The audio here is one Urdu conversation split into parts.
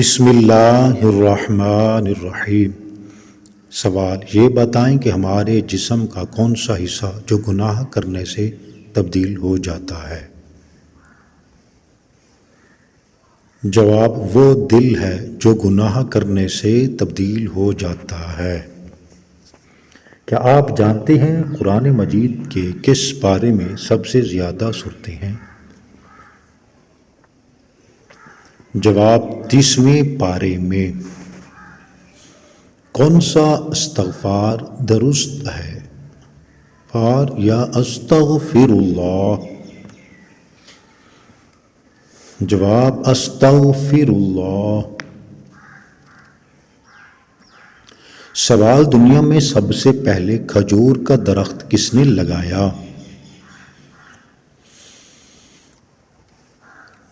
بسم اللہ الرحمن الرحیم۔ سوال یہ بتائیں کہ ہمارے جسم کا کون سا حصہ جو گناہ کرنے سے تبدیل ہو جاتا ہے؟ جواب، وہ دل ہے جو گناہ کرنے سے تبدیل ہو جاتا ہے۔ کیا آپ جانتے ہیں قرآن مجید کے کس پارے میں سب سے زیادہ سورتیں ہیں؟ جواب، 30ویں پارے میں۔ کون سا استغفار درست ہے، فار یا استغفر اللہ؟ جواب، استغفر اللہ۔ سوال، دنیا میں سب سے پہلے کھجور کا درخت کس نے لگایا؟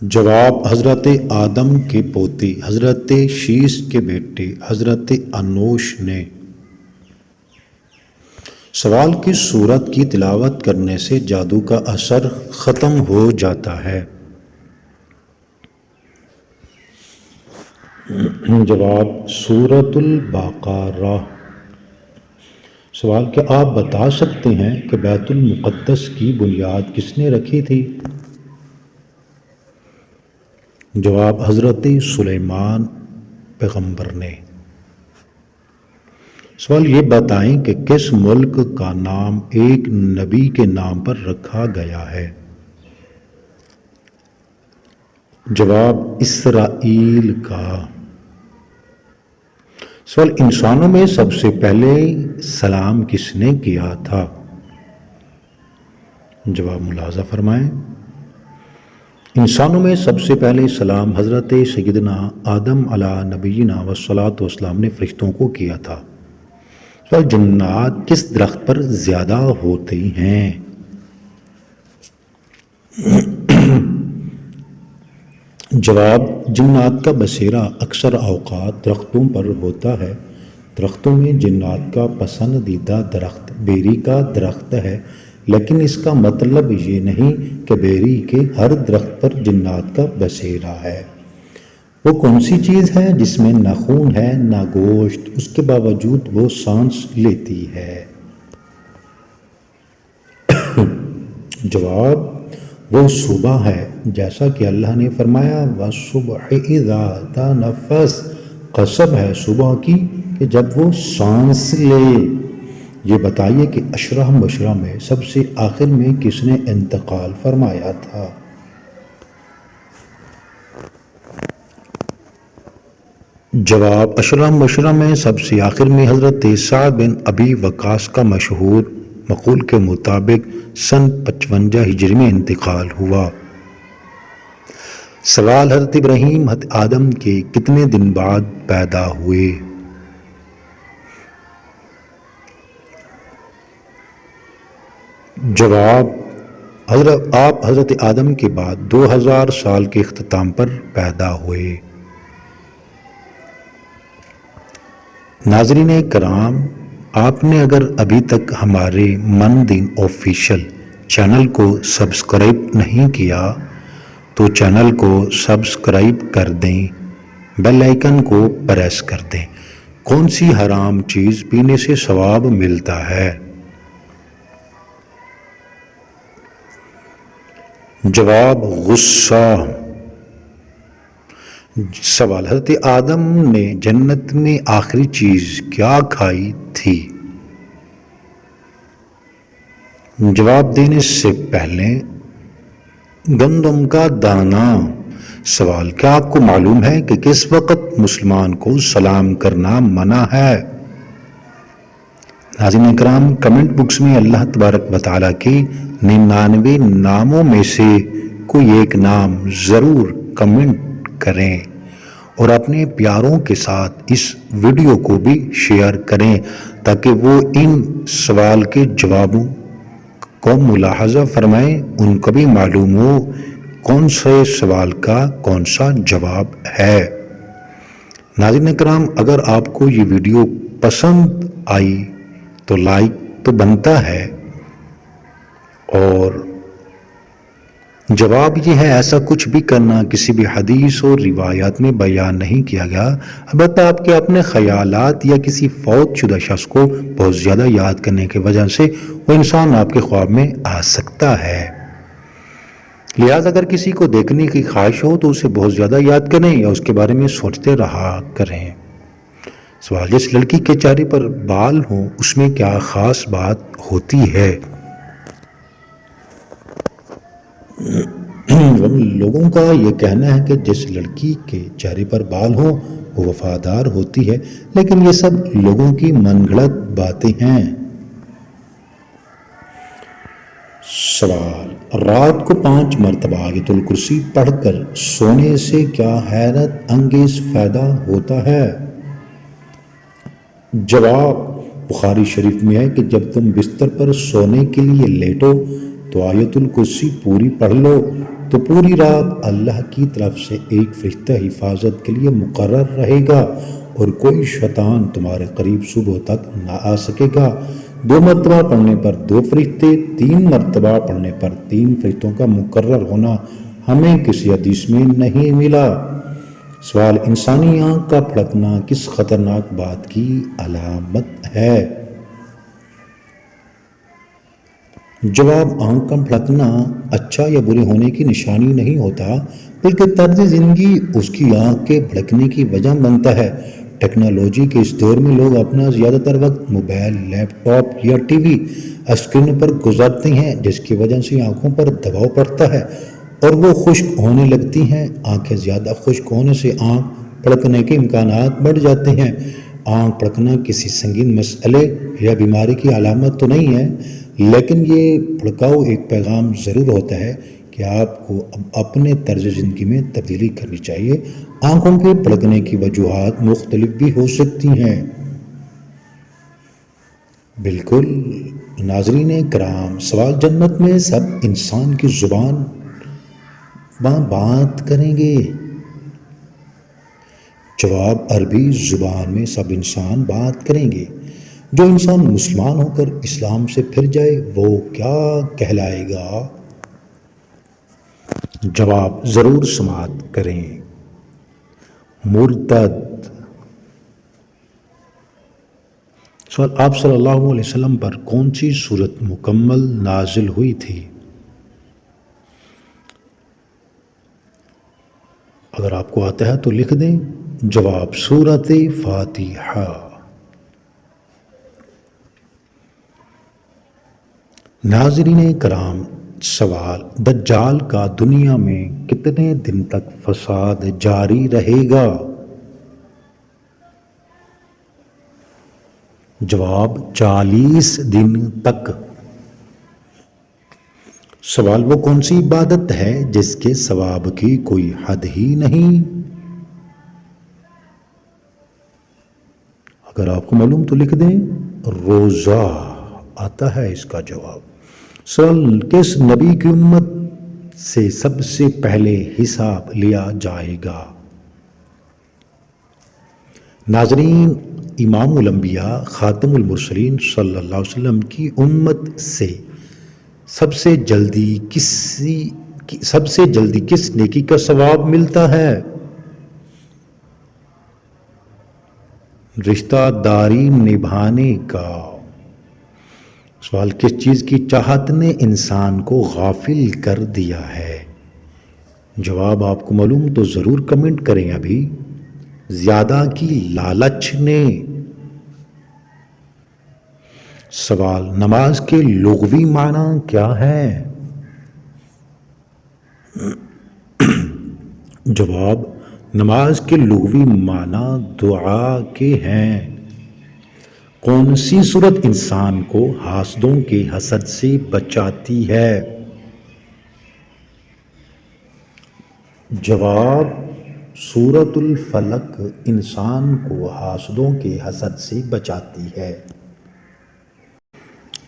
جواب، حضرت آدم کے پوتے حضرت شیش کے بیٹے حضرت انوش نے۔ سوال، کس سورت کی تلاوت کرنے سے جادو کا اثر ختم ہو جاتا ہے؟ جواب، سورۃ البقرہ۔ سوال، کیا آپ بتا سکتے ہیں کہ بیت المقدس کی بنیاد کس نے رکھی تھی؟ جواب، حضرت سلیمان پیغمبر نے۔ سوال، یہ بتائیں کہ کس ملک کا نام ایک نبی کے نام پر رکھا گیا ہے؟ جواب، اسرائیل کا۔ سوال، انسانوں میں سب سے پہلے سلام کس نے کیا تھا؟ جواب ملاحظہ فرمائیں۔ انسانوں میں سب سے پہلے سلام حضرت سیدنا آدم علیہ نبینا والصلاۃ والسلام نے فرشتوں کو کیا تھا۔ سوال، جنات کس درخت پر زیادہ ہوتے ہیں؟ جواب، جنات کا بسیرا اکثر اوقات درختوں پر ہوتا ہے۔ درختوں میں جنات کا پسندیدہ درخت بیری کا درخت ہے، لیکن اس کا مطلب یہ نہیں کہ بیری کے ہر درخت پر جنات کا بسیرا ہے۔ وہ کون سی چیز ہے جس میں نہ خون ہے نہ گوشت، اس کے باوجود وہ سانس لیتی ہے؟ جواب، وہ صبح ہے، جیسا کہ اللہ نے فرمایا وَالصُّبْحِ إِذَا تَنَفَّسَ، قسم ہے صبح کی کہ جب وہ سانس لے۔ یہ بتائیے کہ اشرح مبشرہ میں سب سے آخر میں کس نے انتقال فرمایا تھا؟ جواب، اشرح مبشرہ میں سب سے آخر میں حضرت سعد بن ابی وقاص کا مشہور مقول کے مطابق سن 55 ہجری میں انتقال ہوا۔ سوال، حضرت ابراہیم حضرت آدم کے کتنے دن بعد پیدا ہوئے؟ جواب، آپ حضرت آدم کے بعد 2000 سال کے اختتام پر پیدا ہوئے۔ ناظرین کرام، آپ نے اگر ابھی تک ہمارے من دین آفیشیل چینل کو سبسکرائب نہیں کیا تو چینل کو سبسکرائب کر دیں، بیل آئیکن کو پریس کر دیں۔ کون سی حرام چیز پینے سے ثواب ملتا ہے؟ جواب، غصہ۔ سوال، حضرت آدم نے جنت میں آخری چیز کیا کھائی تھی؟ جواب دینے سے پہلے گندم کا دانہ۔ سوال، کیا آپ کو معلوم ہے کہ کس وقت مسلمان کو سلام کرنا منع ہے؟ ناظرین اکرام، کمنٹ بکس میں اللہ تبارک و تعالیٰ کے 99 ناموں میں سے کوئی ایک نام ضرور کمنٹ کریں اور اپنے پیاروں کے ساتھ اس ویڈیو کو بھی شیئر کریں تاکہ وہ ان سوال کے جوابوں کو ملاحظہ فرمائیں، ان کو بھی معلوم ہو کون سے سوال کا کون سا جواب ہے۔ ناظرین اکرام، اگر آپ کو یہ ویڈیو پسند آئی تو لائک تو بنتا ہے، اور جواب یہ ہے ایسا کچھ بھی کرنا کسی بھی حدیث اور روایات میں بیان نہیں کیا گیا، البتہ آپ کے اپنے خیالات یا کسی فوت شدہ شخص کو بہت زیادہ یاد کرنے کی وجہ سے وہ انسان آپ کے خواب میں آ سکتا ہے۔ لہٰذا اگر کسی کو دیکھنے کی خواہش ہو تو اسے بہت زیادہ یاد کریں یا اس کے بارے میں سوچتے رہا کریں۔ سوال، جس لڑکی کے چہرے پر بال ہوں اس میں کیا خاص بات ہوتی ہے؟ لوگوں کا یہ کہنا ہے کہ جس لڑکی کے چہرے پر بال ہوں وہ وفادار ہوتی ہے، لیکن یہ سب لوگوں کی من گھڑت باتیں ہیں۔ سوال، رات کو 5 مرتبہ آیت الکرسی پڑھ کر سونے سے کیا حیرت انگیز فائدہ ہوتا ہے؟ جواب، بخاری شریف میں ہے کہ جب تم بستر پر سونے کے لیے لیٹو تو آیت الکرسی پوری پڑھ لو تو پوری رات اللہ کی طرف سے ایک فرشتہ حفاظت کے لیے مقرر رہے گا اور کوئی شیطان تمہارے قریب صبح تک نہ آ سکے گا۔ 2 مرتبہ پڑھنے پر 2 فرشتے، 3 مرتبہ پڑھنے پر 3 فرشتوں کا مقرر ہونا ہمیں کسی حدیث میں نہیں ملا۔ سوال، انسانی آنکھ کا پھڑکنا کس خطرناک بات کی علامت ہے؟ جواب، آنکھ کا پھڑکنا اچھا یا برے ہونے کی نشانی نہیں ہوتا، بلکہ طرز زندگی اس کی آنکھ کے پھڑکنے کی وجہ بنتا ہے۔ ٹیکنالوجی کے اس دور میں لوگ اپنا زیادہ تر وقت موبائل، لیپ ٹاپ یا ٹی وی اسکرین پر گزارتے ہیں، جس کی وجہ سے آنکھوں پر دباؤ پڑتا ہے اور وہ خشک ہونے لگتی ہیں۔ آنکھیں زیادہ خشک ہونے سے آنکھ پھڑکنے کے امکانات بڑھ جاتے ہیں۔ آنکھ پھڑکنا کسی سنگین مسئلے یا بیماری کی علامت تو نہیں ہے، لیکن یہ بھڑکاؤ ایک پیغام ضرور ہوتا ہے کہ آپ کو اب اپنے طرز زندگی میں تبدیلی کرنی چاہیے۔ آنکھوں کے پھڑکنے کی وجوہات مختلف بھی ہو سکتی ہیں۔ بالکل ناظرین کرام، سوال، جنت میں سب انسان کی زبان بات کریں گے؟ جواب، عربی زبان میں سب انسان بات کریں گے۔ جو انسان مسلمان ہو کر اسلام سے پھر جائے وہ کیا کہلائے گا؟ جواب، ضرور سماعت کریں، مرتد۔ سوال، آپ صلی اللہ علیہ وسلم پر کون سی سورت مکمل نازل ہوئی تھی؟ اگر آپ کو آتا ہے تو لکھ دیں۔ جواب، سورت فاتحہ۔ ناظرین کرام، سوال، دجال کا دنیا میں کتنے دن تک فساد جاری رہے گا؟ جواب، 40 دن تک۔ سوال، وہ کون سی عبادت ہے جس کے ثواب کی کوئی حد ہی نہیں؟ اگر آپ کو معلوم تو لکھ دیں، روزہ آتا ہے اس کا جواب۔ سوال، کس نبی کی امت سے سب سے پہلے حساب لیا جائے گا؟ ناظرین، امام الانبیاء خاتم المرسلین صلی اللہ علیہ وسلم کی امت سے سب سے جلدی کس نیکی کا ثواب ملتا ہے؟ رشتہ داری نبھانے کا۔ سوال، کس چیز کی چاہت نے انسان کو غافل کر دیا ہے؟ جواب، آپ کو معلوم تو ضرور کمنٹ کریں۔ ابھی زیادہ کی لالچ نے۔ سوال، نماز کے لغوی معنی کیا ہے؟ جواب، نماز کے لغوی معنی دعا کے ہیں۔ کون سی صورت انسان کو حاسدوں کے حسد سے بچاتی ہے؟ جواب، سورۃ الفلق انسان کو حاسدوں کے حسد سے بچاتی ہے۔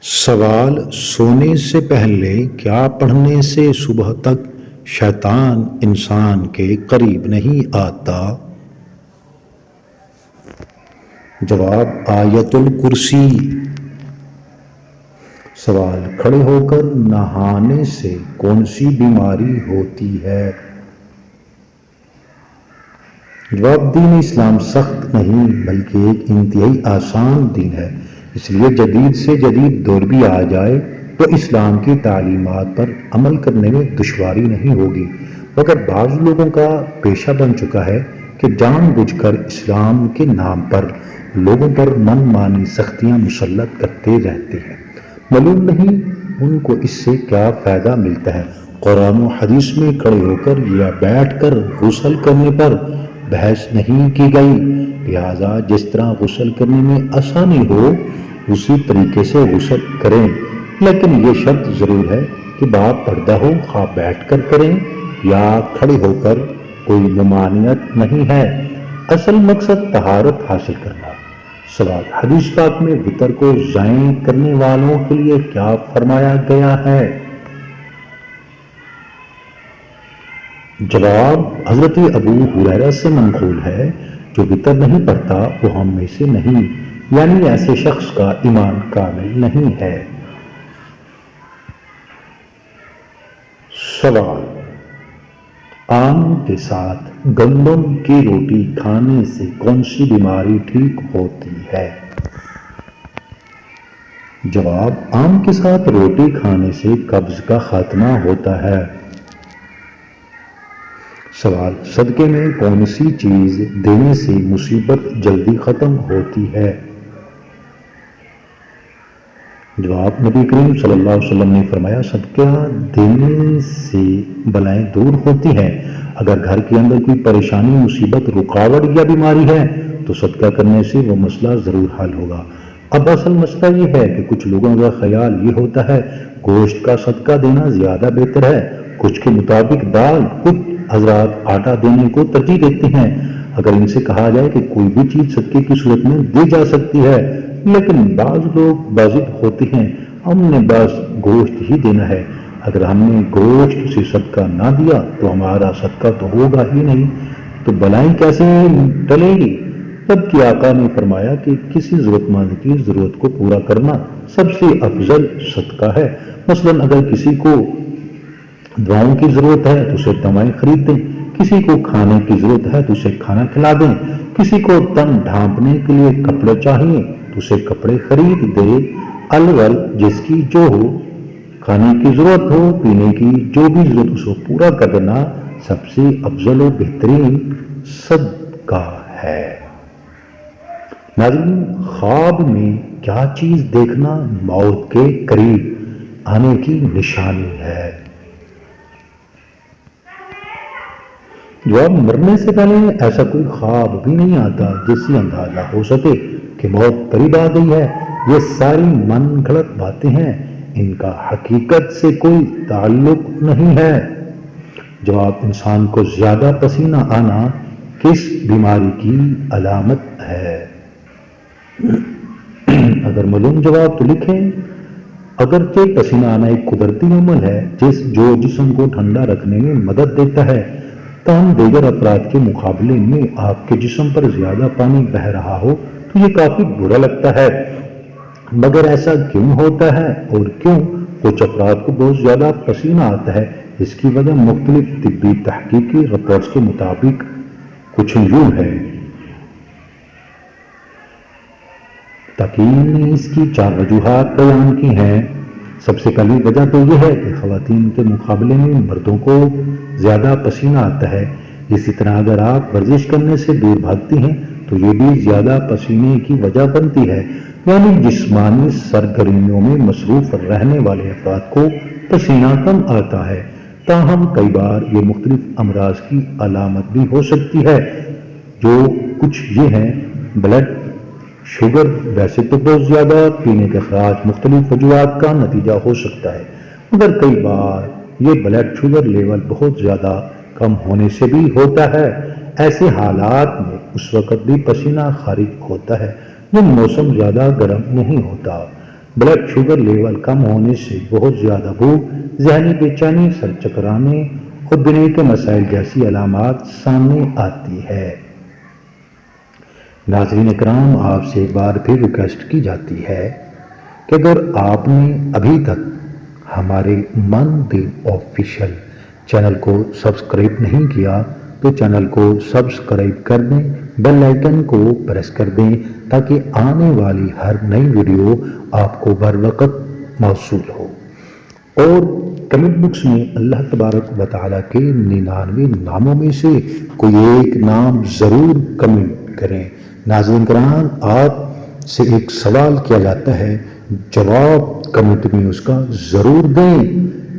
سوال، سونے سے پہلے کیا پڑھنے سے صبح تک شیطان انسان کے قریب نہیں آتا؟ جواب، آیت الکرسی۔ سوال: کھڑے ہو کر نہانے سے کون سی بیماری ہوتی ہے؟ جواب: دین اسلام سخت نہیں بلکہ ایک انتہائی آسان دین ہے، اس لیے جدید سے جدید دور بھی آ جائے تو اسلام کی تعلیمات پر عمل کرنے میں دشواری نہیں ہوگی، مگر بعض لوگوں کا پیشہ بن چکا ہے کہ جان بوجھ کر اسلام کے نام پر لوگوں پر من مانی سختیاں مسلط کرتے رہتے ہیں۔ معلوم نہیں ان کو اس سے کیا فائدہ ملتا ہے۔ قرآن و حدیث میں کھڑے ہو کر یا بیٹھ کر غسل کرنے پر بحث نہیں کی گئی، لہذا جس طرح غسل کرنے میں آسانی ہو اسی طریقے سے غسل کریں، لیکن یہ شرط ضرور ہے کہ باپ پردہ ہو، خواہ بیٹھ کر کریں یا کھڑے ہو کر، کوئی ممانعت نہیں ہے، اصل مقصد طہارت حاصل کرنا۔ سوال: حدیث پاک میں وتر کو ضائع کرنے والوں کے لیے کیا فرمایا گیا ہے؟ جواب: حضرت ابو ہریرہ سے منقول ہے، جو وتر نہیں پڑھتا وہ ہم میں سے نہیں، یعنی ایسے شخص کا ایمان کامل نہیں ہے۔ سوال: آم کے ساتھ گندم کی روٹی کھانے سے کون سی بیماری ٹھیک ہوتی ہے؟ جواب: آم کے ساتھ روٹی کھانے سے قبض کا خاتمہ ہوتا ہے۔ سوال: صدقے میں کون سی چیز دینے سے مصیبت جلدی ختم ہوتی ہے؟ جواب: نبی کریم صلی اللہ علیہ وسلم نے فرمایا، صدقہ دینے سے بلائیں دور ہوتی ہیں۔ اگر گھر کے اندر کوئی پریشانی، مصیبت، رکاوٹ یا بیماری ہے تو صدقہ کرنے سے وہ مسئلہ ضرور حل ہوگا۔ اب اصل مسئلہ یہ ہے کہ کچھ لوگوں کا خیال یہ ہوتا ہے گوشت کا صدقہ دینا زیادہ بہتر ہے، کچھ کے مطابق دال، کچھ حضرات آٹا دینے کو ترجیح دیتے ہیں۔ اگر ان سے کہا جائے کہ کوئی بھی چیز صدقے کی صورت میں دی جا سکتی ہے، لیکن بعض لوگ ضد ہوتے ہیں، ہم نے بس گوشت ہی دینا ہے، اگر ہم نے گوشت سے صدقہ نہ دیا تو ہمارا صدقہ تو ہوگا ہی نہیں، تو بلائیں کیسے ٹلیں گی؟ جبکہ آقا نے فرمایا کہ کسی ضرورت مند کی ضرورت کو پورا کرنا سب سے افضل صدقہ ہے۔ مثلا اگر کسی کو دواؤں کی ضرورت ہے تو اسے دوائیں خرید دیں، کسی کو کھانے کی ضرورت ہے تو اسے کھانا کھلا دیں، کسی کو تن ڈھانپنے کے لیے کپڑے چاہیے تو اسے کپڑے خرید دے۔ الول جس کی جو ہو، کھانے کی ضرورت ہو، پینے کی جو بھی ضرورت اس کو پورا کر دینا سب سے افضل و بہترین صدقہ ہے۔ ناظرین، خواب میں کیا چیز دیکھنا موت کے قریب آنے کی نشانی ہے؟ جواب: مرنے سے پہلے ایسا کوئی خواب بھی نہیں آتا جس سے اندازہ ہو سکے کہ موت قریب آ گئی ہے۔ یہ ساری من گھڑت باتیں ہیں، ان کا حقیقت سے کوئی تعلق نہیں ہے۔ جواب: انسان کو زیادہ پسینہ آنا کس بیماری کی علامت ہے؟ اگر معلوم جواب تو لکھیں۔ اگرچہ پسینہ آنا ایک قدرتی عمل ہے جو جسم کو ٹھنڈا رکھنے میں مدد دیتا ہے، تاہم دیگر افراد کے مقابلے میں آپ کے جسم پر زیادہ پانی بہہ رہا ہو تو یہ کافی برا لگتا ہے۔ مگر ایسا کیوں ہوتا ہے اور کیوں کچھ افراد کو بہت زیادہ پسینہ آتا ہے؟ اس کی وجہ مختلف طبی تحقیقی رپورٹس کے مطابق کچھ یوں ہے۔ تحقیق نے اس کی 4 وجوہات بیان کی ہیں۔ سب سے پہلی وجہ تو یہ ہے کہ خواتین کے مقابلے میں مردوں کو زیادہ پسینہ آتا ہے۔ اسی طرح اگر آپ ورزش کرنے سے دور بھاگتی ہیں تو یہ بھی زیادہ پسینے کی وجہ بنتی ہے، یعنی جسمانی سرگرمیوں میں مصروف رہنے والے افراد کو پسینہ کم آتا ہے۔ تاہم کئی بار یہ مختلف امراض کی علامت بھی ہو سکتی ہے، جو کچھ یہ ہیں: بلڈ شوگر، ویسے تو بہت زیادہ پینے کے اخراج مختلف وجوہات کا نتیجہ ہو سکتا ہے، مگر کئی بار یہ بلڈ شوگر لیول بہت زیادہ کم ہونے سے بھی ہوتا ہے۔ ایسے حالات میں اس وقت بھی پسینہ خارج ہوتا ہے جب موسم زیادہ گرم نہیں ہوتا۔ بلڈ شوگر لیول کم ہونے سے بہت زیادہ بھوک، ذہنی بے چینی، سر چکرانے اور دل کے مسائل جیسی علامات سامنے آتی ہے۔ ناظرین اکرام، آپ سے ایک بار پھر ریکویسٹ کی جاتی ہے کہ اگر آپ نے ابھی تک ہمارے من دین آفیشیل چینل کو سبسکرائب نہیں کیا تو چینل کو سبسکرائب کر دیں، بیل آئیکن کو پریس کر دیں تاکہ آنے والی ہر نئی ویڈیو آپ کو بر وقت موصول ہو، اور کمنٹ باکس میں اللہ تبارک و تعالیٰ کے 99 ناموں میں سے کوئی ایک نام ضرور کمنٹ کریں۔ ناظرین کرام، آپ سے ایک سوال کیا جاتا ہے، جواب کمنٹ میں اس کا ضرور دیں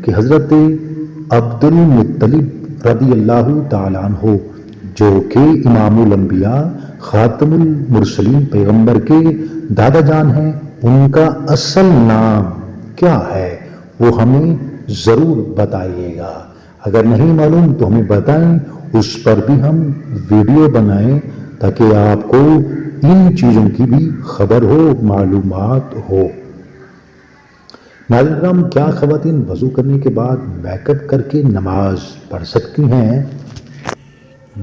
کہ حضرت عبد المطلب رضی اللہ تعالیٰ عنہ جو کہ امام الانبیاء خاتم المرسلین پیغمبر کے دادا جان ہیں، ان کا اصل نام کیا ہے وہ ہمیں ضرور بتائیے گا۔ اگر نہیں معلوم تو ہمیں بتائیں، اس پر بھی ہم ویڈیو بنائیں تاکہ آپ کو ان چیزوں کی بھی خبر ہو، معلومات ہو۔ ناظرین کرام، کیا خواتین وضو کرنے کے بعد میک اپ کر کے نماز پڑھ سکتی ہیں؟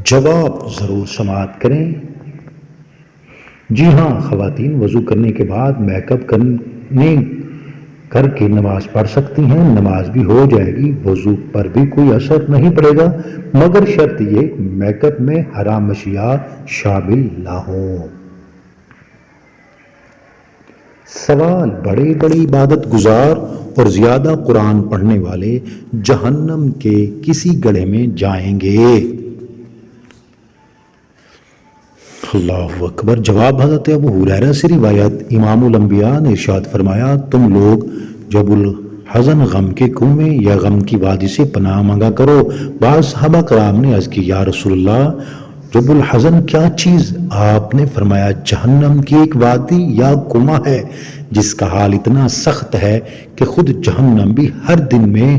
جواب ضرور سماعت کریں۔ جی ہاں، خواتین وضو کرنے کے بعد میک اپ کر کے نماز پڑھ سکتی ہیں، نماز بھی ہو جائے گی، وضو پر بھی کوئی اثر نہیں پڑے گا، مگر شرط یہ میک اپ میں حرام اشیاء شامل نہ ہوں۔ سوال، بڑے بڑے عبادت گزار اور زیادہ قرآن پڑھنے والے جہنم کے کسی گڑھے میں جائیں گے؟ اللہ اکبر۔ جواب، حضرت ابو ہریرہ سے روایت، امام الانبیاء نے ارشاد فرمایا، تم لوگ جب الحزن غم کے کنویں یا غم کی وادی سے پناہ مانگا کرو۔ بعض صحابہ کرام نے عرض کی، یا رسول اللہ، جب الحزن کیا چیز؟ آپ نے فرمایا، جہنم کی ایک وادی یا کنواں ہے جس کا حال اتنا سخت ہے کہ خود جہنم بھی ہر دن میں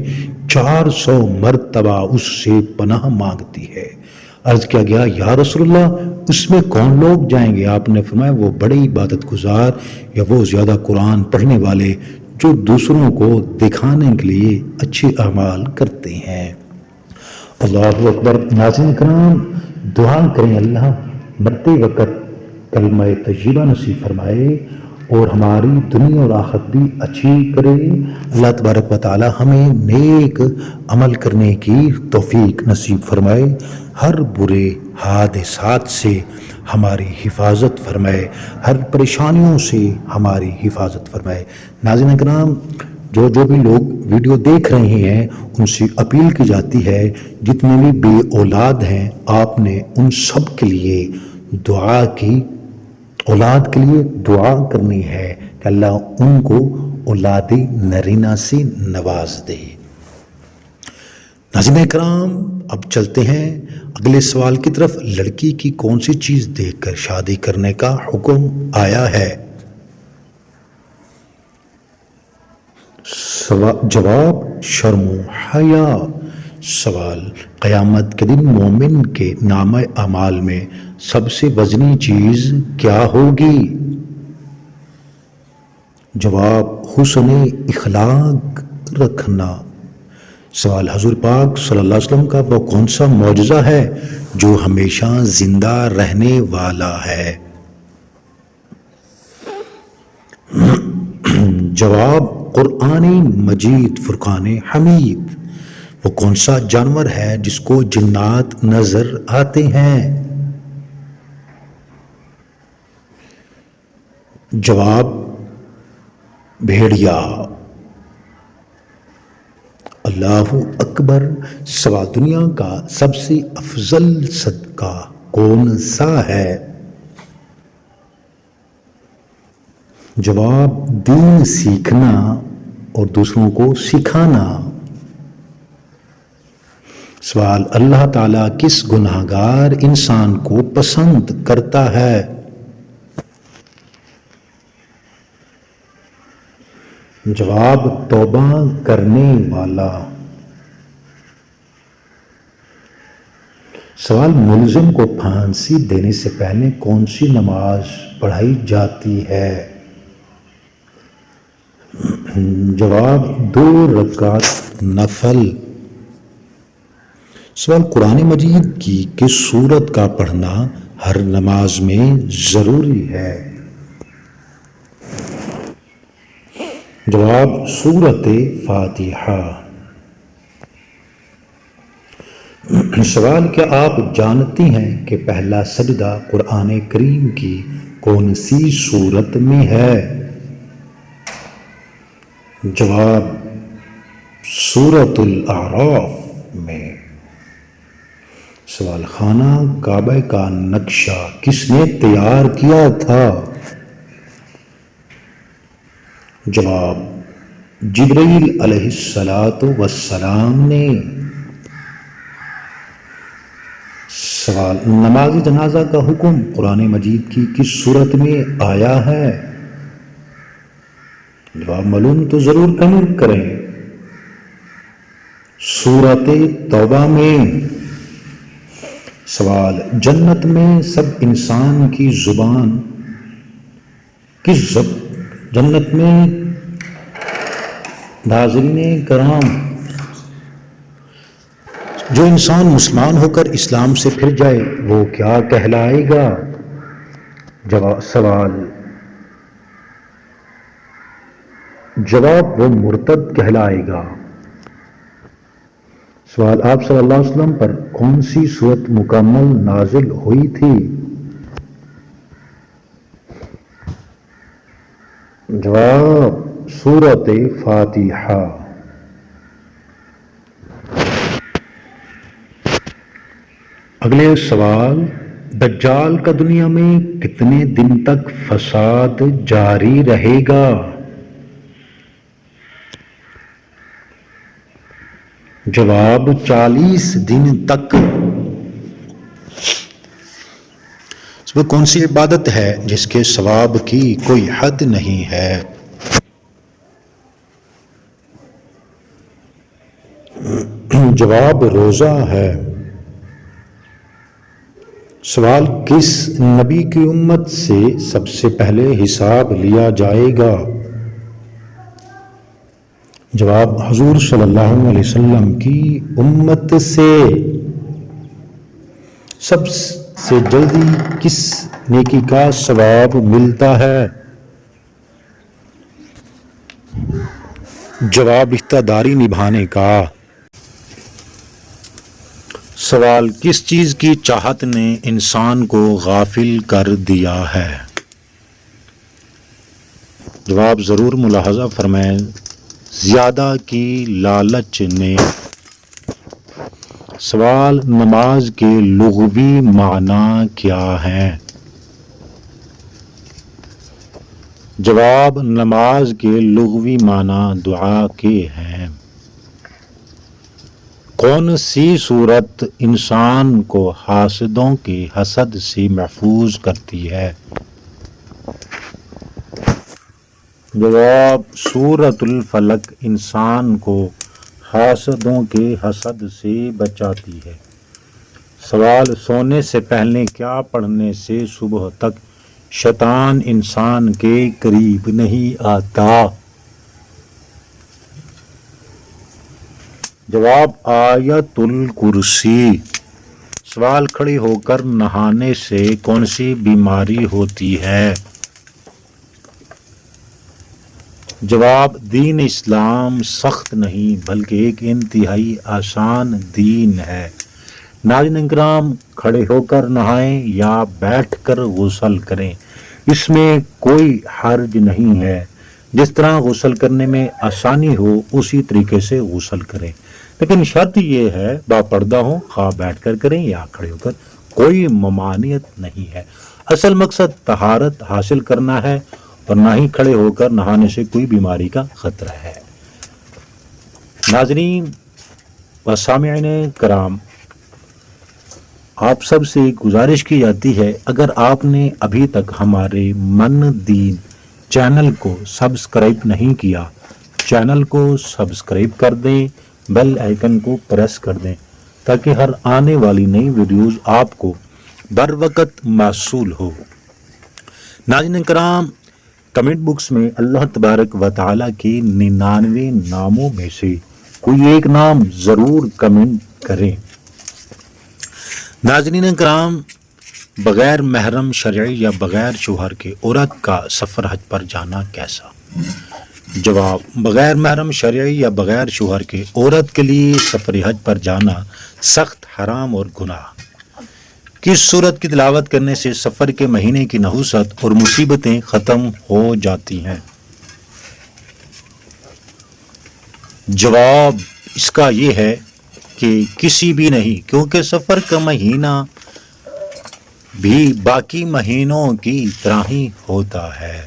400 مرتبہ اس سے پناہ مانگتی ہے۔ عرض کیا گیا، یا رسول اللہ، اس میں کون لوگ جائیں گے؟ آپ نے فرمایا، وہ بڑے عبادت گزار یا وہ زیادہ قرآن پڑھنے والے جو دوسروں کو دکھانے کے لیے اچھے اعمال کرتے ہیں۔ اللہ اکبر۔ ناظرین کرام، دعا کریں اللہ مرتے وقت کلمہ طیبہ نصیب فرمائے اور ہماری دنیا اور آخرت بھی اچھی کرے۔ اللہ تبارک و تعالی ہمیں نیک عمل کرنے کی توفیق نصیب فرمائے، ہر برے حادثات سے ہماری حفاظت فرمائے، ہر پریشانیوں سے ہماری حفاظت فرمائے۔ ناظرین کرام، جو بھی لوگ ویڈیو دیکھ رہے ہیں ان سے اپیل کی جاتی ہے، جتنے بھی بے اولاد ہیں آپ نے ان سب کے لیے دعا کی، اولاد کے لیے دعا کرنی ہے کہ اللہ ان کو اولاد نرینہ سے نواز دے۔ ناظرین کرام، اب چلتے ہیں اگلے سوال کی طرف۔ لڑکی کی کون سی چیز دیکھ کر شادی کرنے کا حکم آیا ہے؟ جواب، شرم و حیا۔ سوال، قیامت کے دن مومن کے نامہ اعمال میں سب سے وزنی چیز کیا ہوگی؟ جواب، حسن اخلاق رکھنا۔ سوال، حضور پاک صلی اللہ علیہ وسلم کا وہ کون سا معجزہ ہے جو ہمیشہ زندہ رہنے والا ہے؟ جواب، قرآن مجید فرقان حمید۔ وہ کون سا جانور ہے جس کو جنات نظر آتے ہیں؟ جواب، بھیڑیا۔ اللہ اکبر۔ سوال، دنیا کا سب سے افضل صدقہ کون سا ہے؟ جواب، دین سیکھنا اور دوسروں کو سکھانا۔ سوال، اللہ تعالیٰ کس گناہگار انسان کو پسند کرتا ہے؟ جواب، توبہ کرنے والا۔ سوال، ملزم کو پھانسی دینے سے پہلے کون سی نماز پڑھائی جاتی ہے؟ جواب، 2 رکعت نفل۔ سوال، قرآن مجید کی کس سورت کا پڑھنا ہر نماز میں ضروری ہے؟ جواب سورت فاتحہ۔ سوال، کیا آپ جانتی ہیں کہ پہلا سجدہ قرآن کریم کی کون سی سورت میں ہے؟ جواب سورت الاعراف میں۔ سوال، خانہ کعبہ کا نقشہ کس نے تیار کیا تھا؟ جواب جبرائیل علیہ السلام نے۔ سوال، نماز جنازہ کا حکم قرآن مجید کی کس صورت میں آیا ہے؟ جواب معلوم تو ضرور کمنٹ کریں۔ سورت توبہ میں۔ سوال، جنت میں سب انسان کی زبان جنت میں ناظرین کرام جو انسان مسلمان ہو کر اسلام سے پھر جائے وہ کیا کہلائے گا؟ جواب وہ مرتد کہلائے گا۔ سوال، آپ صلی اللہ علیہ وسلم پر کون سی سورت مکمل نازل ہوئی تھی؟ جواب سورت فاتحہ۔ اگلے سوال، دجال کا دنیا میں کتنے دن تک فساد جاری رہے گا؟ جواب 40 دن تک۔ اس میں کون سی عبادت ہے جس کے ثواب کی کوئی حد نہیں ہے؟ جواب روزہ ہے۔ سوال، کس نبی کی امت سے سب سے پہلے حساب لیا جائے گا؟ جواب حضور صلی اللہ علیہ وسلم کی امت سے۔ سب سے جلدی کس نیکی کا ثواب ملتا ہے؟ جواب رشتہ داری نبھانے کا۔ سوال، کس چیز کی چاہت نے انسان کو غافل کر دیا ہے؟ جواب ضرور ملاحظہ فرمائیں، زیادہ کی لالچ نے۔ سوال، نماز کے لغوی معنی کیا ہیں؟ جواب نماز کے لغوی معنی دعا کے ہیں۔ کون سی صورت انسان کو حاسدوں کے حسد سے محفوظ کرتی ہے؟ جواب سورۃ الفلق انسان کو حاسدوں کے حسد سے بچاتی ہے۔ سوال، سونے سے پہلے کیا پڑھنے سے صبح تک شیطان انسان کے قریب نہیں آتا؟ جواب آیت الکرسی۔ سوال، کھڑے ہو کر نہانے سے کون سی بیماری ہوتی ہے؟ جواب دین اسلام سخت نہیں بلکہ ایک انتہائی آسان دین ہے۔ ناظرین کرام، کھڑے ہو کر نہائیں یا بیٹھ کر غسل کریں، اس میں کوئی حرج نہیں ہے۔ جس طرح غسل کرنے میں آسانی ہو اسی طریقے سے غسل کریں، لیکن شرط یہ ہے باپردہ ہوں، خواہ بیٹھ کر کریں یا کھڑے ہو کر، کوئی ممانعت نہیں ہے۔ اصل مقصد طہارت حاصل کرنا ہے اور نہ ہی کھڑے ہو کر نہانے سے کوئی بیماری کا خطرہ ہے۔ ناظرین و سامعین کرام، آپ سب سے گزارش کی جاتی ہے، اگر آپ نے ابھی تک ہمارے من دین چینل کو سبسکرائب نہیں کیا، چینل کو سبسکرائب کر دیں، بیل آئیکن کو پریس کر دیں تاکہ ہر آنے والی نئی ویڈیوز آپ کو بر وقت موصول ہو۔ ناظرین کرام، کمنٹ بکس میں اللہ تبارک و تعالیٰ کے 99 ناموں میں سے کوئی ایک نام ضرور کمنٹ کریں۔ ناظرین کرام، بغیر محرم شرعی یا بغیر شوہر کے عورت کا سفر حج پر جانا کیسا؟ جواب: بغیر محرم شرعی یا بغیر شوہر کے عورت کے لیے سفر حج پر جانا سخت حرام اور گناہ۔ کس سورت کی تلاوت کرنے سے سفر کے مہینے کی نحوست اور مصیبتیں ختم ہو جاتی ہیں؟ جواب اس کا یہ ہے کہ کسی بھی نہیں، کیونکہ سفر کا مہینہ بھی باقی مہینوں کی طرح ہی ہوتا ہے۔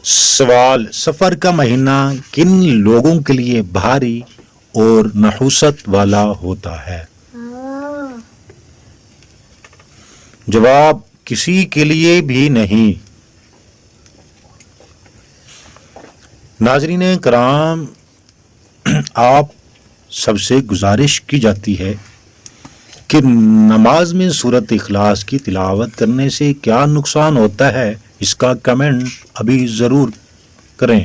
سوال: سفر کا مہینہ کن لوگوں کے لیے بھاری اور نحوست والا ہوتا ہے؟ جواب: کسی کے لیے بھی نہیں۔ ناظرین کرام، آپ سب سے گزارش کی جاتی ہے کہ نماز میں سورۃ اخلاص کی تلاوت کرنے سے کیا نقصان ہوتا ہے، اس کا کمنٹ ابھی ضرور کریں۔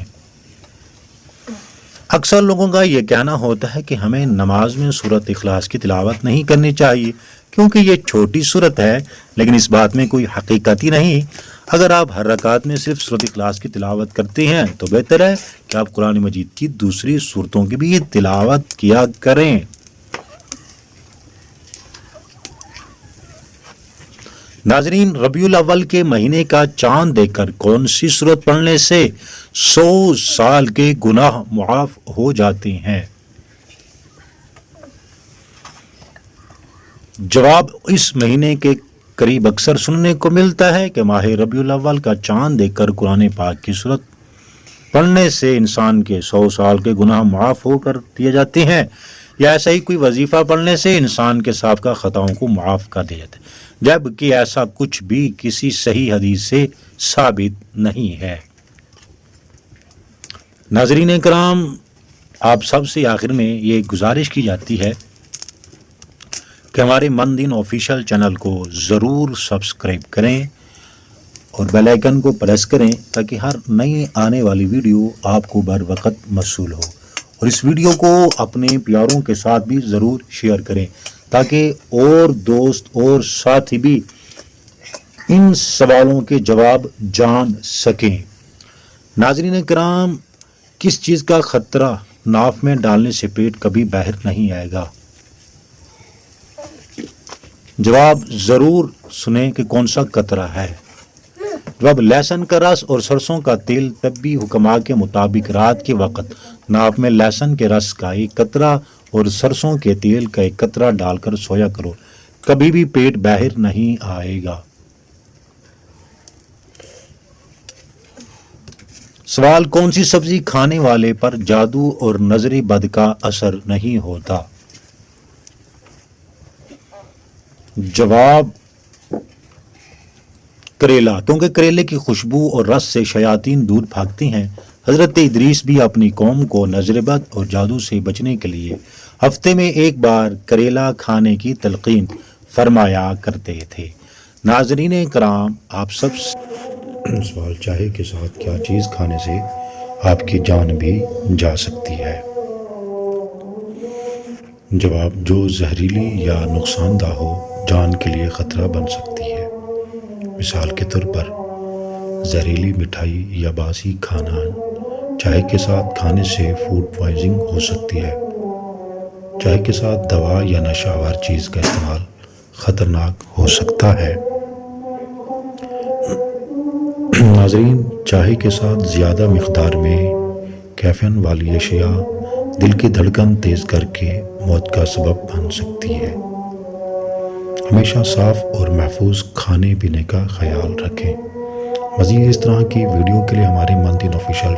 اکثر لوگوں کا یہ کہنا ہوتا ہے کہ ہمیں نماز میں سورۃ اخلاص کی تلاوت نہیں کرنی چاہیے کیونکہ یہ چھوٹی سورت ہے، لیکن اس بات میں کوئی حقیقت ہی نہیں۔ اگر آپ ہر رکعت میں صرف سورۃ اخلاص کی تلاوت کرتے ہیں تو بہتر ہے کہ آپ قرآن مجید کی دوسری سورتوں کی بھی تلاوت کیا کریں۔ ناظرین، ربیع الاول کے مہینے کا چاند دیکھ کر کون سی سورت پڑھنے سے 100 سال کے گناہ معاف ہو جاتے ہیں؟ جواب: اس مہینے کے قریب اکثر سننے کو ملتا ہے کہ ماہ ربیع الاول کا چاند دیکھ کر قرآن پاک کی سورت پڑھنے سے انسان کے 100 سال کے گناہ معاف ہو کر دیے جاتے ہیں، یا ایسا ہی کوئی وظیفہ پڑھنے سے انسان کے سابقہ خطاؤں کو معاف کر دیا جاتا ہے، جبکہ ایسا کچھ بھی کسی صحیح حدیث سے ثابت نہیں ہے۔ ناظرین کرام، آپ سب سے آخر میں یہ گزارش کی جاتی ہے کہ ہمارے من دین آفیشیل چینل کو ضرور سبسکرائب کریں اور بیل آئیکن کو پریس کریں تاکہ ہر نئی آنے والی ویڈیو آپ کو بر وقت موصول ہو، اور اس ویڈیو کو اپنے پیاروں کے ساتھ بھی ضرور شیئر کریں تاکہ اور دوست اور ساتھی بھی ان سوالوں کے جواب جان سکیں۔ ناظرین کرام، کس چیز کا خطرہ ناف میں ڈالنے سے پیٹ کبھی باہر نہیں آئے گا؟ جواب ضرور سنیں کہ کون سا قطرہ ہے۔ جواب: لہسن کا رس اور سرسوں کا تیل۔ طبی حکماء کے مطابق رات کے وقت ناف میں لہسن کے رس کا ایک قطرہ اور سرسوں کے تیل کا ایک قطرہ ڈال کر سویا کرو، کبھی بھی پیٹ باہر نہیں آئے گا۔ سوال: کون سی سبزی کھانے والے پر جادو اور نظر بد کا اثر نہیں ہوتا؟ جواب: کریلا، کیونکہ کریلے کی خوشبو اور رس سے شیاطین دور بھاگتی ہیں۔ حضرت ادریس بھی اپنی قوم کو نظر بد اور جادو سے بچنے کے لیے ہفتے میں ایک بار کریلا کھانے کی تلقین فرمایا کرتے تھے۔ ناظرین کرام، آپ سب سوال: چائے کے ساتھ کیا چیز کھانے سے آپ کی جان بھی جا سکتی ہے؟ جواب: جو زہریلی یا نقصان دہ ہو، جان کے لیے خطرہ بن سکتی ہے۔ مثال کے طور پر زہریلی مٹھائی یا باسی کھانا چائے کے ساتھ کھانے سے فوڈ پوائزنگ ہو سکتی ہے۔ چائے کے ساتھ دوا یا نشہ آور چیز کا استعمال خطرناک ہو سکتا ہے۔ ناظرین، چائے کے ساتھ زیادہ مقدار میں کیفین والی اشیاء دل کی دھڑکن تیز کر کے موت کا سبب بن سکتی ہے۔ ہمیشہ صاف اور محفوظ کھانے پینے کا خیال رکھیں۔ مزید اس طرح کی ویڈیو کے لیے ہمارے من دین آفیشیل